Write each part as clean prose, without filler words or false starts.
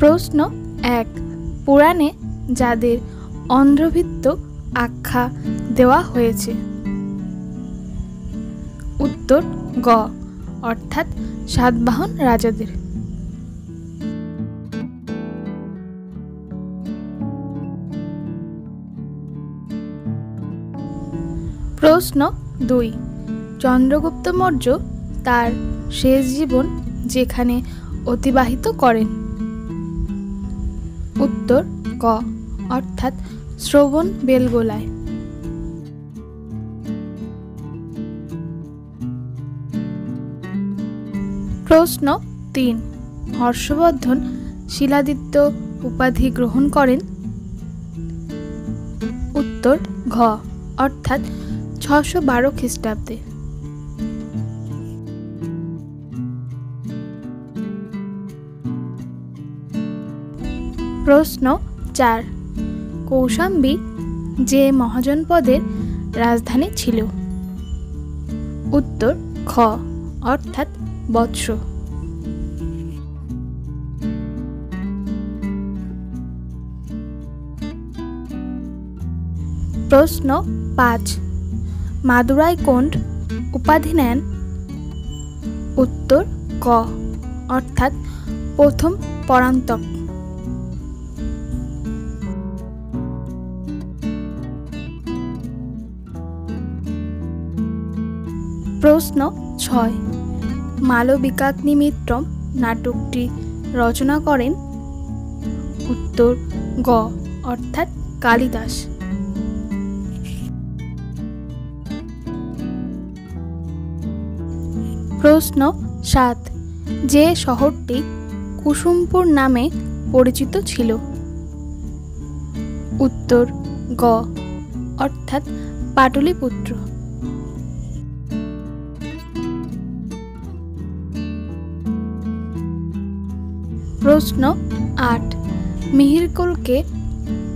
প্রশ্ন 1, পুরাণে যাদের অন্ধ্রভৃত্য আখ্যা দেওয়া হয়েছে? উত্তর গ, অর্থাৎ সাতবাহন রাজাদের। প্রশ্ন 2, চন্দ্রগুপ্ত মৌর্য তার শেষ জীবন যেখানে অতিবাহিত করেন? উত্তর ক, অর্থাৎ শ্রবণ বেলগোলায়। প্রশ্ন 3, হর্ষবর্ধন শিলাদিত্য উপাধি গ্রহণ করেন? উত্তর ঘ, অর্থাৎ 612 খ্রিস্টাব্দে। প্রশ্ন 4, কৌশাম্বী যে মহাজনপদের রাজধানী ছিল? উত্তর খ, অর্থাৎ বৎস। প্রশ্ন 5, মাদুরাই কোন্ড উপাধি নেন? উত্তর ক, অর্থাৎ প্রথম পরান্তক। প্রশ্ন 6, মালবিকাগ্নিমিত্রম নাটকটি রচনা করেন? উত্তর গ, অর্থাৎ কালিদাস। প্রশ্ন 7, যে শহরটি কুসুমপুর নামে পরিচিত ছিল? উত্তর গ, অর্থাৎ পাটলিপুত্র। প্রশ্ন 8, মিহিরকুলকে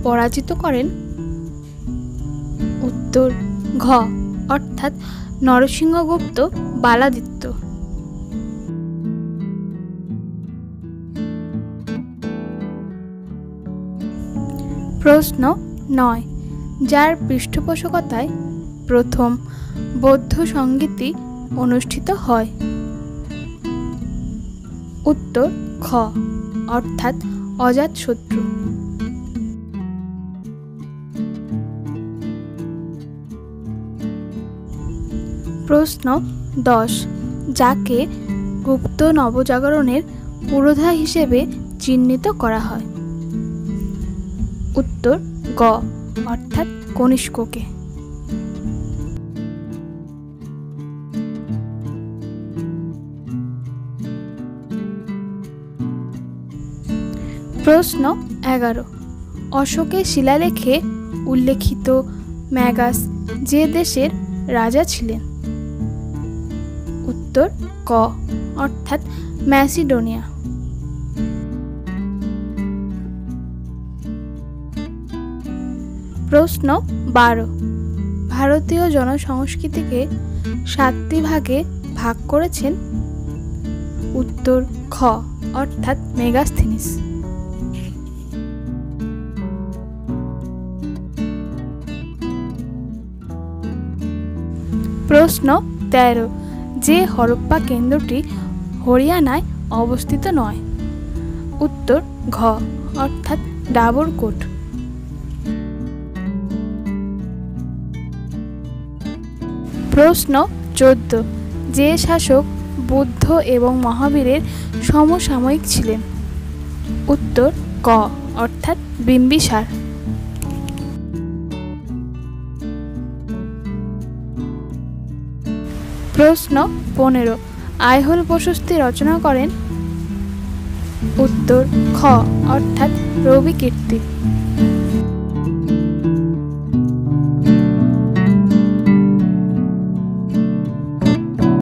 পরাজিত করেন? উত্তর ঘ, অর্থাৎ নরসিংহগুপ্ত বালাদিত্য। প্রশ্ন 9, যার পৃষ্ঠপোষকতায় প্রথম বৌদ্ধ সঙ্গীতি অনুষ্ঠিত হয়? উত্তর খ, অর্থাৎ অজাতশত্রু। প্রশ্ন 10, যাকে গুপ্ত নবজাগরণের পুরোধা হিসেবে চিহ্নিত করা হয়? উত্তর গ, অর্থাৎ কনিষ্ককে। প্রশ্ন 11, অশোকের শিলালেখে উল্লেখিত ম্যাগাস যে দেশের রাজা ছিলেন? উত্তর ক, অর্থাৎ ম্যাসিডোনিয়া। প্রশ্ন 12, ভারতীয় জনসংস্কৃতিকে 7টি ভাগে ভাগ করেছেন? উত্তর খ, অর্থাৎ মেগাস্থিনিস। প্রশ্ন 13, যে হরপ্পা কেন্দ্রটি হরিয়ানায় অবস্থিত নয়? উত্তর ঘ, অর্থাৎ ডাবরকোট। প্রশ্ন 14, যে শাসক বুদ্ধ এবং মহাবীরের সমসাময়িক ছিলেন? উত্তর ক, অর্থাৎ বিম্বিসার। প্রশ্ন 15, আইহোল প্রশস্তি রচনা করেন? উত্তর খ, অর্থাৎ রবিকীর্তি।